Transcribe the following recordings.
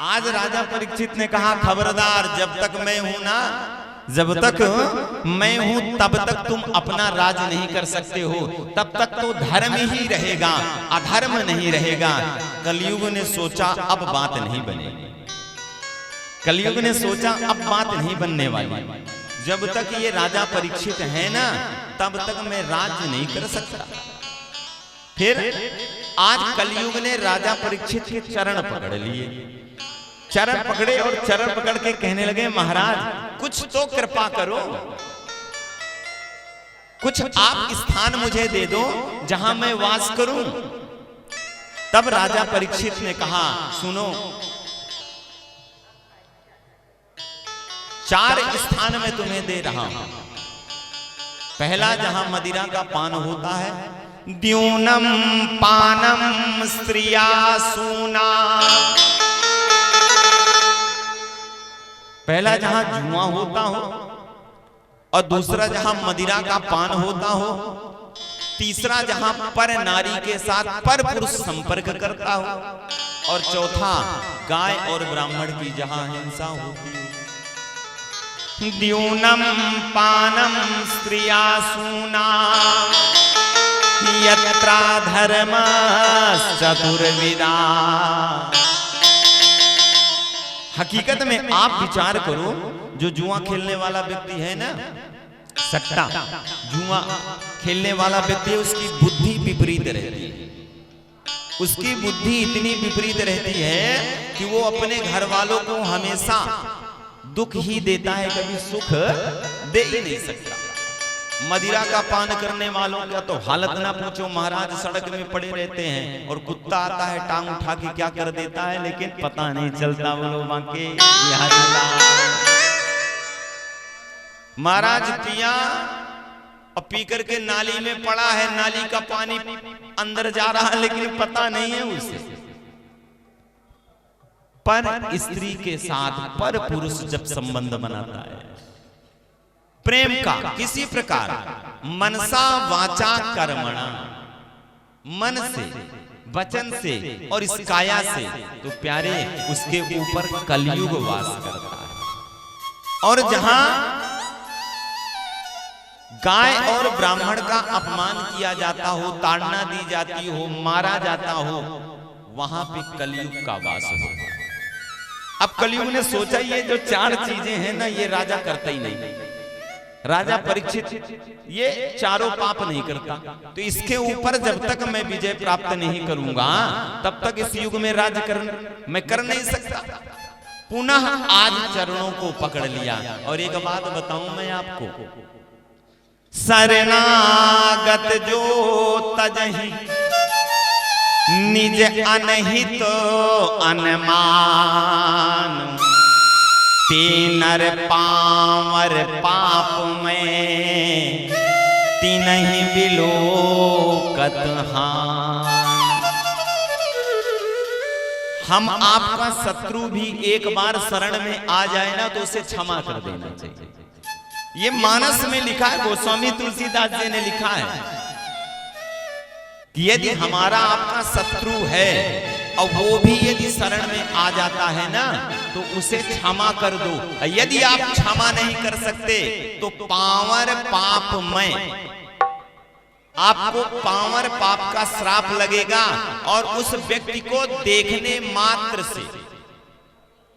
आज राजा परीक्षित ने कहा, खबरदार, जब तक मैं हूं ना, जब तक मैं हूं तब तक तुम अपना राज नहीं कर सकते हो, तब तक तो धर्म ही रहेगा, अधर्म नहीं रहेगा। कलयुग ने सोचा अब बात नहीं बनेगी, कलयुग ने सोचा अब बात नहीं बनने वाली, जब तक ये राजा परीक्षित है ना तब तक मैं राज्य नहीं कर सकता। फिर आज कलयुग ने राजा परीक्षित के चरण पकड़ लिए, चरण पकड़े और चरण पकड़ के कहने लगे, महाराज कुछ तो कृपा करो, कुछ आप स्थान मुझे दे दो जहां मैं वास करूं। तब राजा परीक्षित ने कहा, सुनो, 4 स्थान मैं तुम्हें दे रहा हूं। पहला, जहां मदिरा का पान होता है, द्यूनम पानम स्त्रिया सूना, पहला जहां जुआ होता हो, और दूसरा जहां मदिरा का पान होता हो, तीसरा जहां पर नारी के साथ पर पुरुष संपर्क करता हो, और चौथा गाय और ब्राह्मण की जहां हिंसा होती हो। द्यूनम पानम स्त्रिया सूना यत्रा धर्म चतुर्विदा। हकीकत में आप विचार करो, जो जुआ खेलने वाला व्यक्ति है ना, सट्टा जुआ खेलने वाला व्यक्ति है, उसकी बुद्धि विपरीत रहती है, उसकी बुद्धि इतनी विपरीत रहती है कि वो अपने घर वालों को हमेशा दुख ही देता है, कभी सुख दे ही नहीं सकता। मदिरा का पान करने वालों का तो हालत ना पूछो महाराज, सड़क में पड़े रहते हैं और कुत्ता आता है टांग उठा के क्या कर देता है, लेकिन पता नहीं चलता। बोलो बांके महाराज पिया और पी करके नाली में पड़ा है, नाली का पानी अंदर जा रहा है लेकिन पता नहीं है उसे। पर स्त्री के साथ पर पुरुष जब संबंध बनाता है प्रेम का, किसी प्रकार मनसा वाचा कर्मणा, मन से, वचन से और इस काया से, तो प्यारे उसके ऊपर कलयुग वास करता है। और जहां गाय और ब्राह्मण का अपमान किया जाता हो, ताड़ना दी जाती हो, मारा जाता हो, वहां पे कलयुग का वास होता है। अब कलयुग ने सोचा ये जो 4 चीजें हैं ना, ये राजा करता ही नहीं। राजा परीक्षित ये चारों पाप नहीं करता, तो इसके ऊपर जब तक मैं विजय प्राप्त नहीं करूंगा तब तक इस युग में राज्य मैं कर नहीं सकता। पुनः आज चरणों को पकड़ लिया। और एक बात बताऊं मैं आपको, शरणागत जो तजहि निज अनहित अनमान, तीनर पावर पाप में तीनहि बिलोकत हान। हम आपका शत्रु भी एक बार शरण में आ जाए ना तो उसे क्षमा कर देना चाहिए। ये मानस में लिखा है, गोस्वामी तुलसीदास जी ने लिखा है कि यदि हमारा आपका शत्रु है और वो भी यदि शरण में आ जाता है ना तो उसे क्षमा कर दो। यदि आप क्षमा नहीं कर सकते तो पावर पाप में आपको पावर पाप का श्राप लगेगा, और उस व्यक्ति को देखने मात्र से,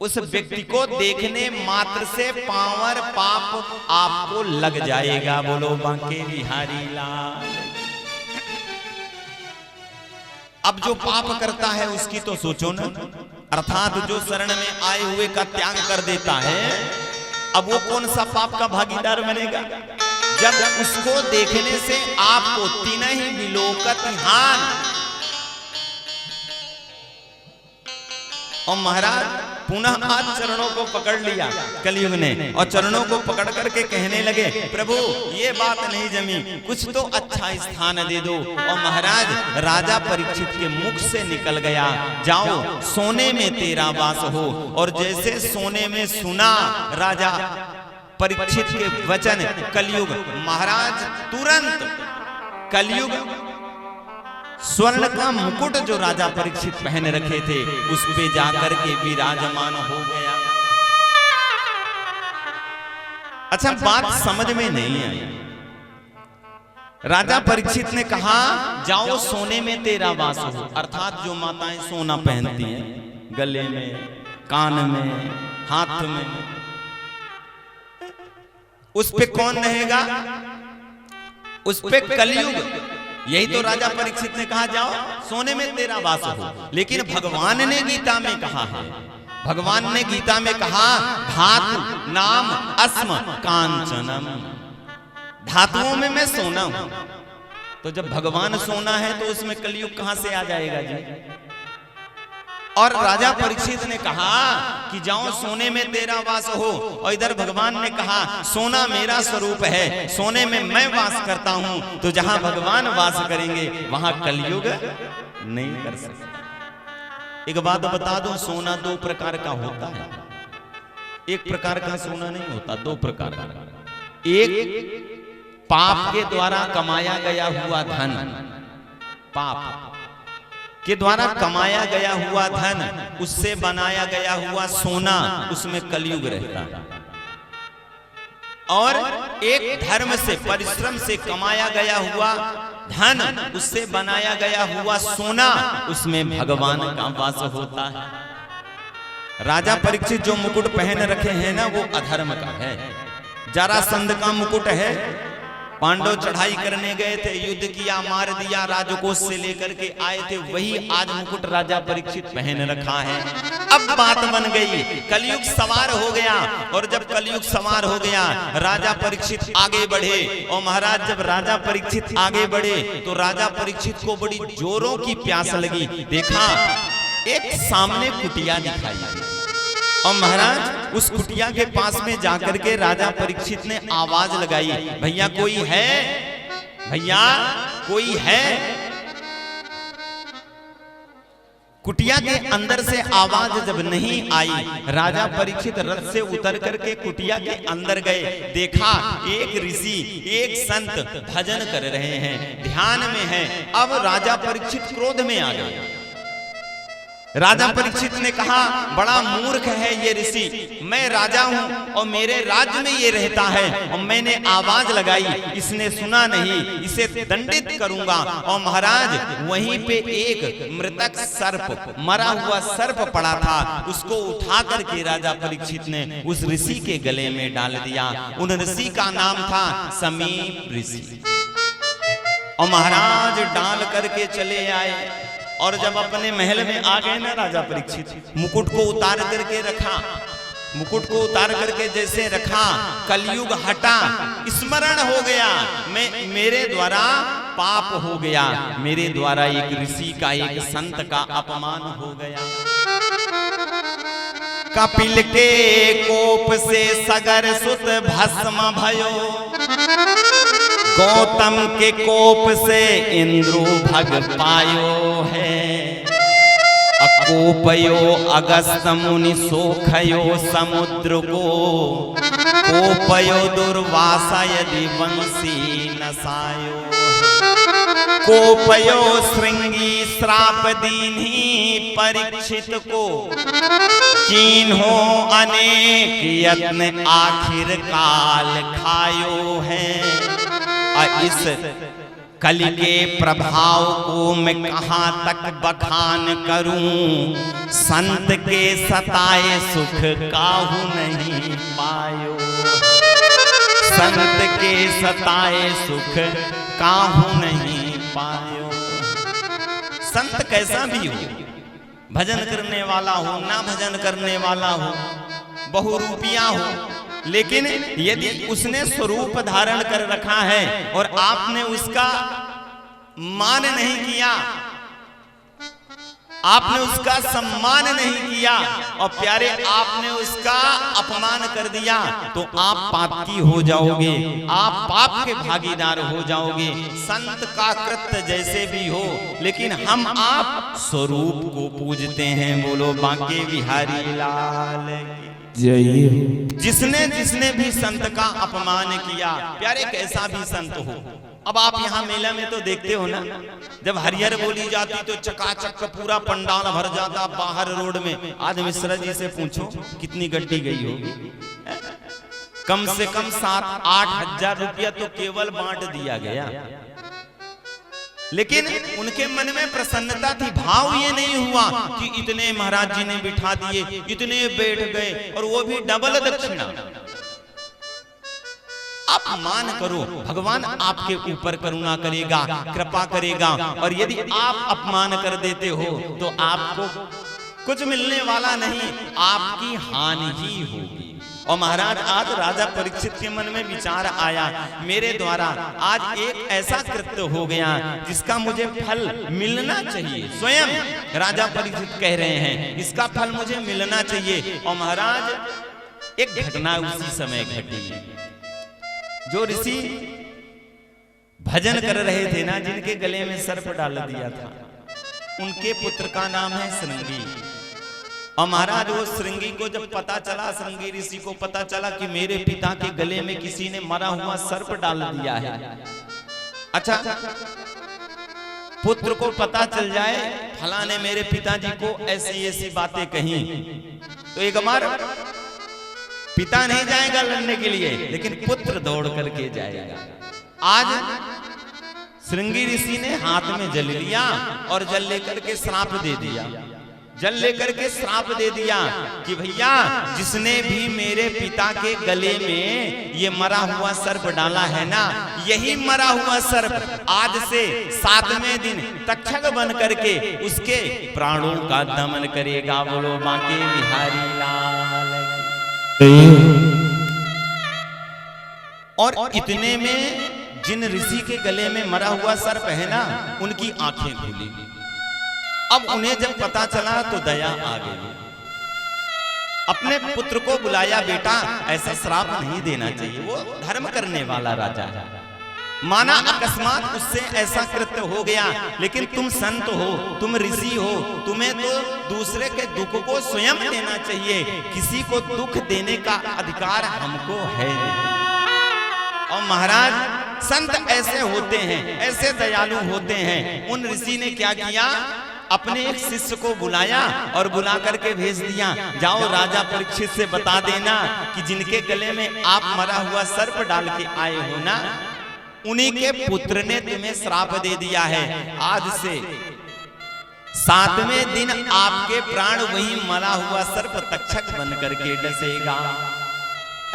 उस व्यक्ति को देखने मात्र से पावर पाप आपको लग जाएगा। बोलो बांके बिहारी लाल। अब जो पाप करता है उसकी तो सोचो ना, अर्थात जो शरण में आए हुए का त्याग कर देता है, अब वो कौन सा पाप का भागीदार बनेगा, जब उसको देखने से आपको तीनहि बिलोकत हान। और महाराज पुनः आज चरणों को पकड़ लिया कलयुग ने, और चरणों को पकड़ करके कहने लगे, प्रभु ये बात नहीं जमी, कुछ तो अच्छा स्थान दे दो। और महाराज राजा परीक्षित के मुख से निकल गया, जाओ सोने में तेरा वास हो। और जैसे सोने में सुना राजा परीक्षित के वचन कलयुग, महाराज तुरंत कलयुग स्वर्ण का मुकुट जो राजा परीक्षित पहन रखे थे उस पे जाकर के विराजमान हो गया। अच्छा, बात समझ में नहीं आई। राजा परीक्षित ने कहा जाओ सोने में तेरा वास हो, अर्थात जो माताएं सोना पहनती हैं गले में, कान में, हाथ में, उस पे कौन रहेगा? उस पे कलयुग। यही तो राजा परीक्षित ने कहा जाओ सोने में तेरा वास हो। लेकिन भगवान ने गीता में कहा है, भगवान ने गीता में कहा धातु नाम अस्म कांचनम, धातुओं में मैं सोना हूं। तो जब भगवान सोना है तो उसमें कलयुग कहां से आ जाएगा जी? और राजा परीक्षित ने कहा कि जाओ सोने में तेरा वास हो, और इधर भगवान ने कहा सोना मेरा स्वरूप है, सोने में मैं वास करता हूं। तो जहां भगवान वास करेंगे वहां कलयुग नहीं कर सकते। एक बात बता दूं, सोना दो प्रकार का होता है। एक प्रकार का सोना नहीं होता, दो प्रकार का। एक पाप के द्वारा कमाया गया हुआ धन, पाप के द्वारा कमाया गया हुआ धन, उससे बनाया गया हुआ सोना, उसमें कलयुग रहता है। और एक धर्म से, परिश्रम से कमाया गया हुआ धन, उससे बनाया गया हुआ सोना, उसमें भगवान का वास होता है। राजा परीक्षित जो मुकुट पहन रखे हैं ना, वो अधर्म का है। जरासंध का मुकुट है, पांडव चढ़ाई करने गए थे, युद्ध किया, मार दिया, राजकोष से लेकर के आए थे, वही आज मुकुट राजा परीक्षित पहन रखा है। अब बात बन गई, कलयुग सवार हो गया। और जब कलयुग सवार हो गया, राजा परीक्षित आगे बढ़े। और महाराज जब राजा परीक्षित आगे बढ़े तो राजा परीक्षित को बड़ी जोरों की प्यास लगी। देखा एक सामने कुटिया दिखाई, और महाराज उस कुटिया के पास में जाकर के राजा परीक्षित ने आवाज लगाई, भैया कोई है, भैया कोई है। कुटिया के अंदर से आवाज जब नहीं आई, राजा परीक्षित रथ से उतर करके कुटिया के अंदर गए। देखा एक ऋषि, एक संत भजन कर रहे हैं, ध्यान में है। अब राजा परीक्षित क्रोध में आ गए। राजा परीक्षित ने कहा बड़ा मूर्ख है ये ऋषि, मैं राजा हूं और मेरे राज्य में ये रहता है, और मैंने आवाज लगाई, इसने सुना नहीं, इसे दंडित करूंगा। और महाराज वहीं पे एक मृतक सर्प, मरा हुआ सर्प पड़ा था, उसको उठा करके राजा परीक्षित ने उस ऋषि के गले में डाल दिया। उन ऋषि का नाम था समीप ऋषि। और महाराज डाल करके चले आए। और जब अपने महल में आ गए ना राजा परीक्षित, मुकुट को उतार करके रखा, मुकुट को उतार करके जैसे रखा, कलयुग हटा, स्मरण हो गया, मेरे द्वारा पाप हो गया, मेरे द्वारा एक ऋषि का, एक संत का अपमान हो गया। कपिल के कोप से सगर सुत भस्म भयो, गौतम के कोप से इंद्रु भग पायो है। अकोपयो अगस्त मुनि सोखयो समुद्र को, कोपयो दुर्वासा यदि वंशी नसायो। कोपयो श्रृंगी श्राप दीन्ही परीक्षित को, कीन्हो अनेक यत्न आखिर काल खायो है। इस कलि के प्रभाव को मैं कहां तक बखान करूं, संत के सताए सुख काहू नहीं पायो। संत के सताए सुख काहू नहीं पायो। संत कैसा भी हो, भजन करने वाला हो, ना भजन करने वाला हो, बहुरूपिया हो, लेकिन यदि उसने स्वरूप धारण कर रखा है और आपने उसका मान नहीं किया, आपने उसका सम्मान नहीं किया, और प्यारे आपने उसका अपमान कर दिया, तो आप पापी हो जाओगे, आप पाप के भागीदार हो जाओगे। संत का कृत्य जैसे भी हो, लेकिन हम आप स्वरूप को पूजते हैं। बोलो बांके बिहारी लाल। जय हो। जिसने जिसने भी संत का अपमान किया, प्यारे कैसा भी संत हो। अब आप यहाँ मेला में तो देखते हो ना, जब हरिहर बोली जाती तो चकाचक पूरा पंडाल भर जाता बाहर रोड में। आज मिश्रा जी से पूछो कितनी गड्डी गई होगी, कम से कम 7-8 हजार रुपया तो केवल बांट दिया गया। लेकिन उनके मन में प्रसन्नता थी, भाव ये नहीं हुआ कि इतने महाराज जी ने बिठा दिए, इतने बैठ गए, और वो भी डबल दक्षिणा। आप मान करो, भगवान आपके ऊपर करुणा करेगा, कृपा करेगा। और यदि आप अपमान कर देते हो तो आपको कुछ मिलने वाला नहीं, आपकी हानि ही होगी। और महाराज आज राजा परीक्षित के मन में विचार आया, मेरे द्वारा आज एक ऐसा कृत्य हो गया जिसका मुझे फल मिलना चाहिए। स्वयं राजा परीक्षित कह रहे हैं इसका फल मुझे मिलना चाहिए। और महाराज एक घटना उसी समय घटी। जो ऋषि भजन कर रहे थे ना, जिनके गले में सर्प डाल दिया था, उनके पुत्र का नाम है श्रृंगी। और महाराज वो श्रृंगी को जब पता चला, श्रृंगी ऋषि को पता चला कि मेरे पिता के गले में किसी ने मरा हुआ सर्प डाल दिया है। अच्छा, पुत्र को पता चल जाए फला ने मेरे पिताजी को ऐसी ऐसी बातें कही, तो एक बार पिता नहीं जाएगा लड़ने के लिए, लेकिन पुत्र दौड़ करके जाएगा। आज श्रृंगी ऋषि ने हाथ में जल लिया और जल लेकर के श्राप दे दिया। जल लेकर के श्राप दे दिया कि भैया जिसने भी मेरे पिता के गले में ये मरा हुआ सर्प डाला है ना, यही मरा हुआ सर्प आज से 7वें दिन तक्षक बन करके उसके प्राणों का दमन करेगा। बोलो बांके बिहारी लाल। और इतने में जिन ऋषि के गले में मरा हुआ सर्प है ना, उनकी आंखें खुली। अब उन्हें जब पता चला तो दया आ गई। अपने पुत्र को बुलाया, बेटा ऐसा श्राप नहीं देना चाहिए, वो धर्म करने वाला राजा है। माना अकस्मात उससे ऐसा कृत्य हो गया, लेकिन तुम संत हो, तुम ऋषि हो, तुम्हें तो दूसरे के दुख को स्वयं देना चाहिए, किसी को दुख देने का अधिकार हमको है नहीं। और महाराज संत ऐसे होते हैं, ऐसे दयालु होते हैं। उन ऋषि ने क्या किया, अपने एक शिष्य को बुलाया और बुला करके भेज दिया, जाओ राजा परीक्षित से बता देना कि जिनके गले में आप मरा हुआ सर्प डाल के आए हो ना, उन्हीं के पुत्र ने तुम्हें श्राप दे दिया है। आज से 7वें दिन आपके प्राण वही मरा हुआ सर्प तक्षक बन करके डसेगा।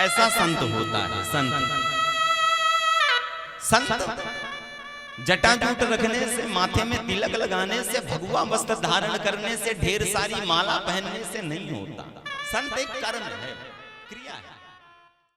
ऐसा संत होता है। संत जटाजूट रखने से, माथे में तिलक लगाने से, भगवा वस्त्र धारण करने से, ढेर सारी माला पहनने से नहीं होता। संत एक कर्म है, क्रिया है।